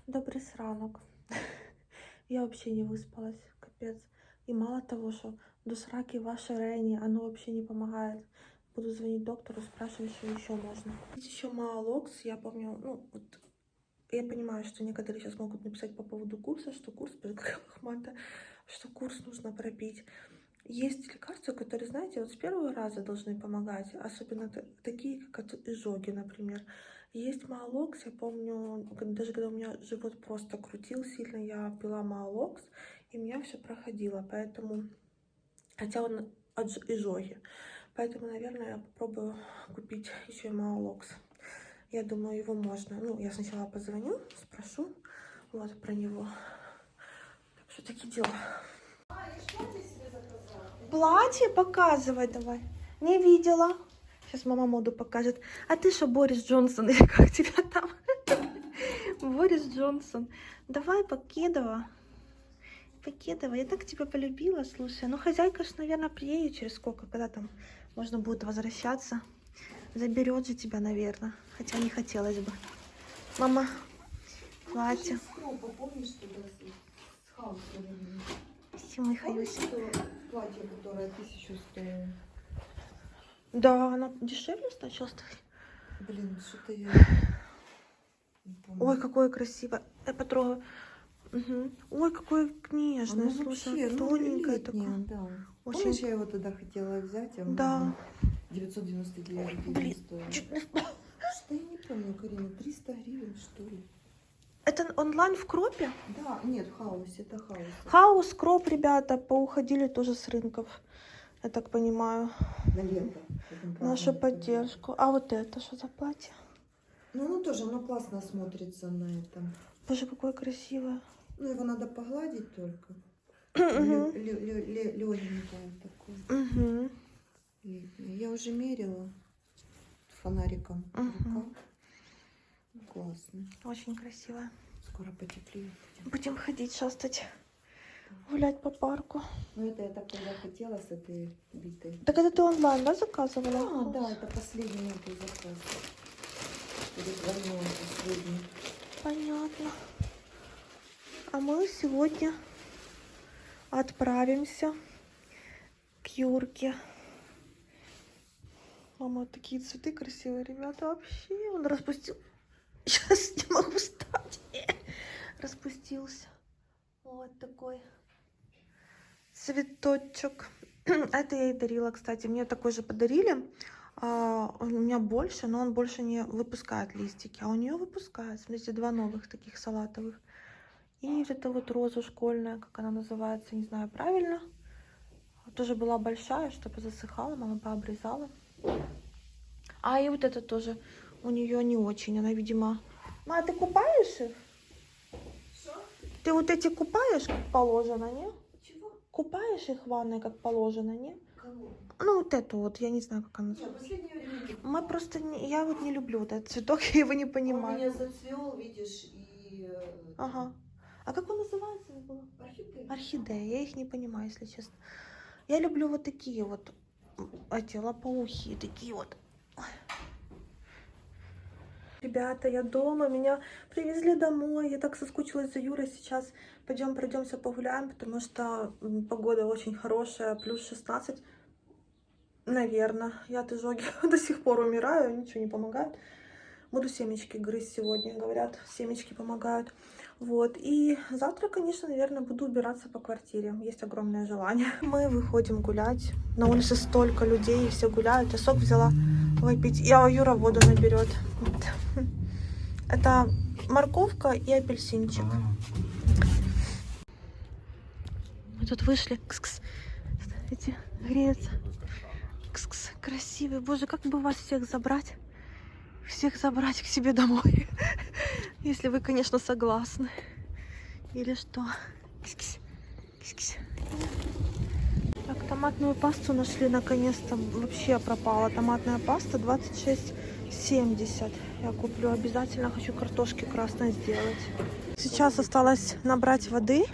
Добрый сранок. Я вообще не выспалась, капец. И мало того, что до сраки ваше Ренни, оно вообще не помогает. Буду звонить доктору, спрашивать, что еще можно. Есть еще Маалокс, я помню, ну, вот, я понимаю, что некоторые сейчас могут написать по поводу курса, что курс, что курс нужно пропить. Есть лекарства, которые, знаете, вот с первого раза должны помогать, особенно такие, как от изжоги, например. Есть Маалокс, я помню, даже когда у меня живот просто крутил сильно, я пила Маалокс, и у меня все проходило, поэтому, хотя он от изжоги, поэтому, наверное, я попробую купить еще и Маалокс. Я думаю, его можно. Ну, я сначала позвоню, спрошу вот про него. Так что такие дела. Платье показывай давай. Не видела. Сейчас мама моду покажет. А ты что, Борис Джонсон, или как тебя там? Борис Джонсон. Давай, Покедова. Покедова, я так тебя полюбила, слушай. Ну, хозяйка ж, наверное, приедет через сколько, когда там можно будет возвращаться. Заберет же тебя, наверное. Хотя не хотелось бы. Мама, платье. Мой Хаюсь. Платье, которое 1000 стоило. Да, она дешевле начала стоить. Блин, что-то я не помню. Ой, какое красивое. Я потрогаю. Угу. Ой, какое нежное, Оно слушай, вообще, тоненькое летнее, такое. да. Очень... Помнишь, я его тогда хотела взять, а Да. 999 гривен Блин, стоило. чуть не... Что я не помню, Карина, 300 гривен, что ли? Это онлайн в Кропе? Да, нет, в Хаусе, это Хаус. Хаус, Кроп, ребята, поуходили тоже с рынков, я так понимаю. На лето. Нашу поддержку. А вот это что за платье? Ну, оно тоже, оно классно смотрится на этом. Боже, какое красивое. Ну, его надо погладить только. Угу. Легенькое такое. Угу. Я уже мерила фонариком. Угу. Классно. Очень красивое. Скоро потеплеет. Будем ходить, шастать, гулять по парку. Ну, это я так тогда хотела с этой битой. Так это ты онлайн, да, заказывала? А, да, это последний мой заказ. Перезвонила последний. Понятно. А мы сегодня отправимся к Юрке. Мама, вот такие цветы красивые, ребята, вообще. Он распустил. Сейчас не могу встать. Распустился. Вот такой цветочек. Это я ей дарила, кстати. Мне такой же подарили. У меня больше, но он больше не выпускает листики. А у нее выпускает. Смотрите, 2 новых таких салатовых. И вот эта вот роза школьная, как она называется, не знаю правильно. Тоже была большая, чтобы засыхала. Мама пообрезала. А и вот это тоже у нее не очень. Она, видимо... Ма, ты купаешь их? Что? Ты вот эти купаешь, как положено, не? Чего? Купаешь их в ванной, как положено, не? Кого? Ну, вот эту вот, я не знаю, как она Нет, называется. последнее время. Мы просто... Я вот не люблю вот этот цветок, я его не Он понимаю. меня зацвел, видишь, и... Ага. А как он называется? Орхидея. Орхидея. Я их не понимаю, если честно. Я люблю вот такие вот, эти лопоухие, такие вот. Ребята, я дома, меня привезли домой, я так соскучилась за Юрой. Сейчас пойдем пройдемся погуляем, потому что погода очень хорошая, плюс 16, наверное. Я от изжоги до сих пор умираю, ничего не помогает. Буду семечки грызть сегодня, говорят, семечки помогают. Вот, и завтра, конечно, наверное, буду убираться по квартире. Есть огромное желание. Мы выходим гулять. На улице столько людей, все гуляют. Я сок взяла выпить. Юра воду наберет. Это морковка и апельсинчик. Мы тут вышли. Кс-кс. Эти греются. Кс-кс. Красивый. Боже, как бы вас всех забрать? Всех забрать к себе домой. Если вы, конечно, согласны. Или что? Кис-кис. Кис-кис. Так, томатную пасту нашли наконец-то. Вообще пропала томатная паста 26,70. Я куплю. Обязательно хочу картошки красной сделать. Сейчас осталось набрать воды.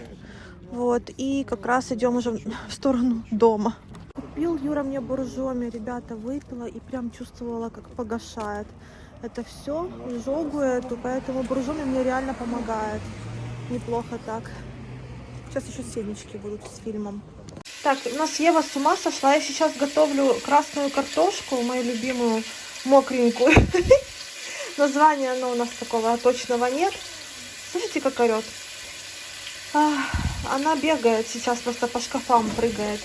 Вот. И как раз идем уже в сторону дома. Купил Юра мне боржоми, ребята, выпила и прям чувствовала, как погашает. это все, жогу эту, поэтому буржуми мне реально помогает. Неплохо так. Сейчас еще семечки будут с фильмом. Так, у нас Ева с ума сошла. Я сейчас готовлю красную картошку, мою любимую, мокренькую. Названия у нас такого точного нет. Слышите, как орет? Она бегает сейчас, просто по шкафам прыгает.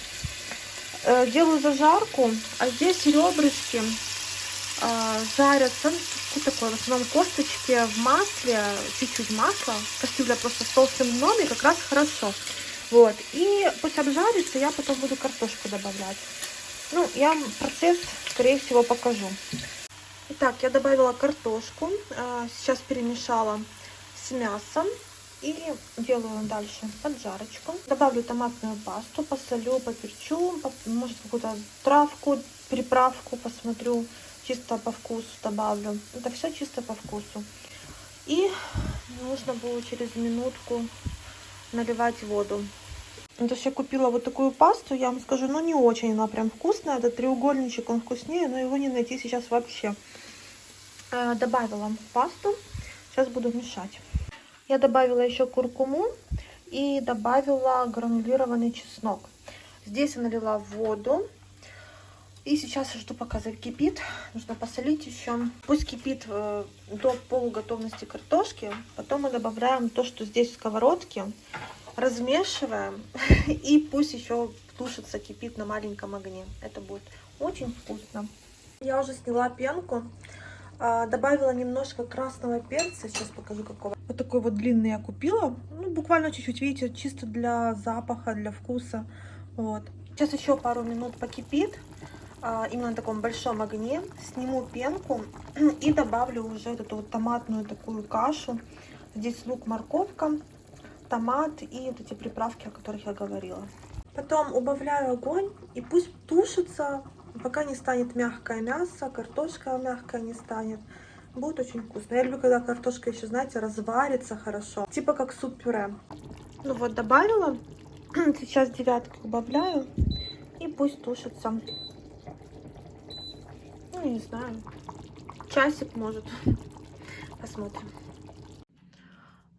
Делаю зажарку, а здесь ребрышки жарятся. Что такое? В основном косточки в масле, чуть-чуть масла. Кастрюля просто с толстым дном, и как раз хорошо. Вот. И пусть обжарится, я потом буду картошку добавлять. Ну, я вам процесс, скорее всего, покажу. Итак, я добавила картошку. Сейчас перемешала с мясом. И делаю дальше поджарочку. Добавлю томатную пасту, посолю, поперчу. Может, какую-то травку, приправку посмотрю. Чисто по вкусу добавлю. Это все чисто по вкусу. И нужно будет через минутку наливать воду. То есть я купила вот такую пасту, я вам скажу, ну не очень она прям вкусная. Это треугольничек, он вкуснее, но его не найти сейчас вообще. Добавила пасту. Сейчас буду мешать. Я добавила еще куркуму и добавила гранулированный чеснок. Здесь я налила воду. И сейчас жду, пока закипит. Нужно посолить еще. Пусть кипит до полуготовности картошки. Потом мы добавляем то, что здесь в сковородке. Размешиваем. И пусть еще тушится, кипит на маленьком огне. Это будет очень вкусно. Я уже сняла пенку. Добавила немножко красного перца. Сейчас покажу, какого. Вот такой вот длинный я купила. Ну, буквально чуть-чуть, видите, чисто для запаха, для вкуса. Вот. Сейчас еще пару минут покипит. Именно на таком большом огне. Сниму пенку и добавлю уже вот эту вот томатную такую кашу. Здесь лук, морковка, томат и вот эти приправки, о которых я говорила. Потом убавляю огонь и пусть тушится, пока не станет мягкое мясо, картошка мягкая не станет. Будет очень вкусно. Я люблю, когда картошка еще, знаете, разварится хорошо. Типа как суп-пюре. Ну вот, добавила. Сейчас девятку убавляю. И пусть тушится. Ну, не знаю. Часик, может. Посмотрим.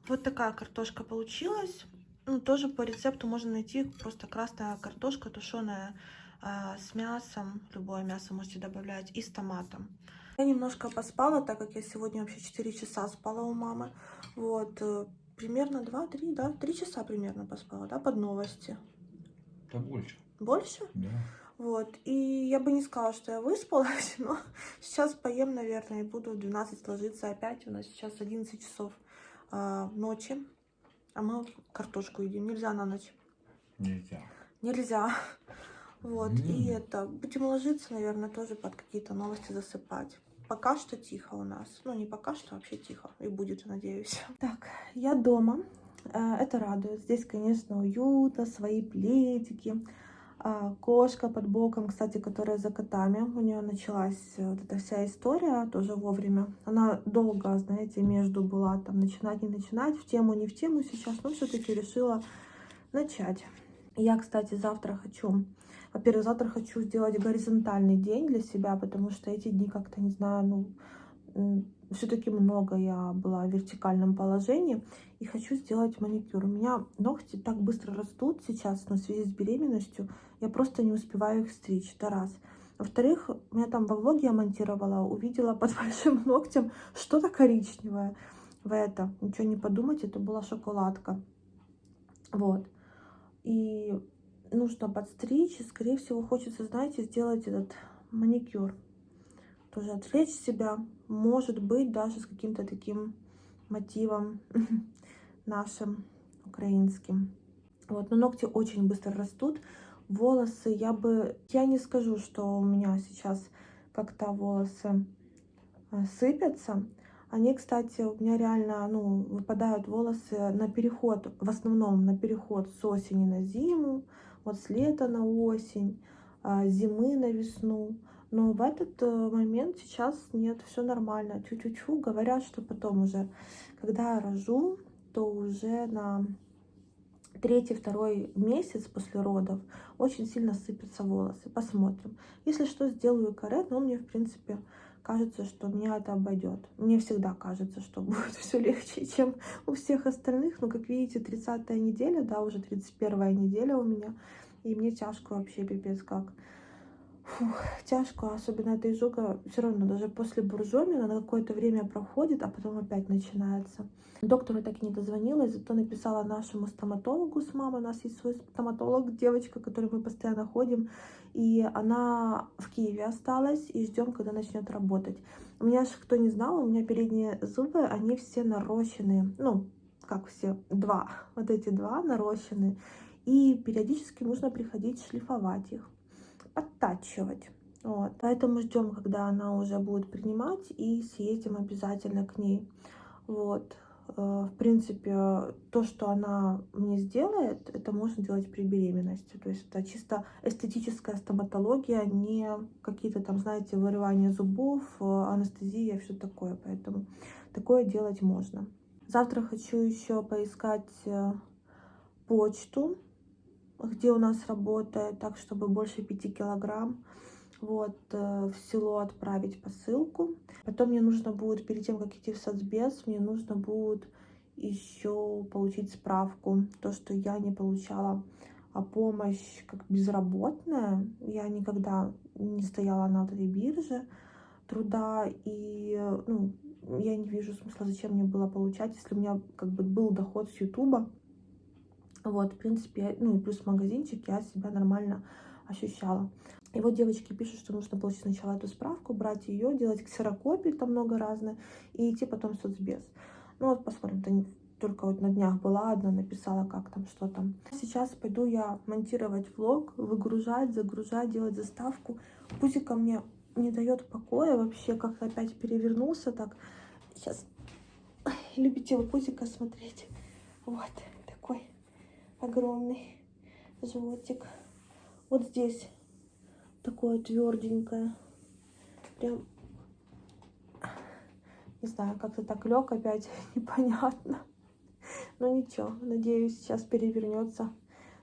Вот такая картошка получилась. Ну, тоже по рецепту можно найти. Просто красная картошка тушеная с мясом. Любое мясо можете добавлять. И с томатом. Я немножко поспала, так как я сегодня вообще 4 часа спала у мамы. Вот. Примерно 2-3, да? 3 часа примерно поспала, да, под новости. Да больше. Больше? Да. Вот. И я бы не сказала, что я выспалась, но сейчас поем, наверное, и буду в 12 ложиться опять. У нас сейчас 11 часов ночи, а мы картошку едим. Нельзя на ночь. Нельзя. Нельзя. Вот. И это, будем ложиться, наверное, тоже под какие-то новости засыпать. Пока что тихо у нас. Ну, не пока что, вообще тихо. И будет, надеюсь. Так, я дома. Это радует. Здесь, конечно, уютно, свои пледики. Кошка под боком, кстати, которая за котами. У нее началась вот эта вся история тоже вовремя. Она долго, знаете, между была там начинать, не начинать, в тему, не в тему сейчас, но все-таки решила начать. Я, кстати, завтра хочу, во-первых, завтра хочу сделать горизонтальный день для себя, потому что эти дни как-то, не знаю, ну, все-таки много я была в вертикальном положении. И хочу сделать маникюр. У меня ногти так быстро растут сейчас, но в связи с беременностью я просто не успеваю их стричь. Это раз. Во-вторых, у меня там во влоге я монтировала, увидела под большим ногтем что-то коричневое. В это, ничего не подумать, это была шоколадка. Вот. И нужно подстричь, и, скорее всего, хочется, знаете, сделать этот маникюр. Тоже отвлечь себя, может быть, даже с каким-то таким мотивом нашим украинским. Вот, но ногти очень быстро растут. Волосы я не скажу, что у меня сейчас как-то волосы сыпятся. Они, кстати, у меня реально, ну, выпадают волосы на переход, в основном на переход с осени на зиму, вот с лета на осень, зимы на весну. Но в этот момент сейчас нет, все нормально. Чу-чу-чу, говорят, что потом уже, когда я рожу, то уже на 3-2 месяц после родов очень сильно сыпятся волосы. Посмотрим. Если что, сделаю каре, но он мне, в принципе, кажется, что меня это обойдет. Мне всегда кажется, что будет все легче, чем у всех остальных. Но, как видите, 30-я неделя, да, уже 31-я неделя у меня. И мне тяжко вообще, пипец как. Фух, тяжко, особенно эта изжога, все равно даже после буржоми она на какое-то время проходит, а потом опять начинается. Доктору так и не дозвонилась, зато написала нашему стоматологу с мамой. У нас есть свой стоматолог, девочка, которую мы постоянно ходим, и она в Киеве осталась, и ждем, когда начнет работать. У меня же, кто не знал, у меня передние зубы, они все нарощенные, ну, как все, два, вот эти два нарощенные, и периодически нужно приходить шлифовать их, подтачивать. Вот. Поэтому ждем, когда она уже будет принимать, и съездим обязательно к ней. Вот. В принципе, то, что она мне сделает, это можно делать при беременности. То есть это чисто эстетическая стоматология, не какие-то там, знаете, вырывания зубов, анестезия, все такое. Поэтому такое делать можно. Завтра хочу еще поискать почту, где у нас работает, так, чтобы больше 5 килограмм. Вот, в село отправить посылку. Потом мне нужно будет, перед тем, как идти в соцбез, мне нужно будет еще получить справку. То, что я не получала помощь как безработная. Я никогда не стояла на этой бирже труда. И ну, я не вижу смысла, зачем мне было получать, если у меня как бы был доход с Ютуба. Вот, в принципе, ну и плюс магазинчик, я себя нормально ощущала. И вот девочки пишут, что нужно получить сначала эту справку, брать ее, делать ксерокопии, там много разных, и идти потом в соцбез. Ну вот посмотрим, только вот на днях была одна, написала, как там, что там. Сейчас пойду я монтировать влог, выгружать, загружать, делать заставку. Пузико мне не дает покоя, вообще как-то опять перевернулся так. Сейчас любите вы пузико смотреть. Вот такой огромный животик. Вот здесь такое тверденькое. Прям, не знаю, как-то так лег опять, непонятно. Но ничего, надеюсь, сейчас перевернется.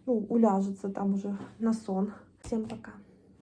Ну, уляжется там уже на сон. Всем пока.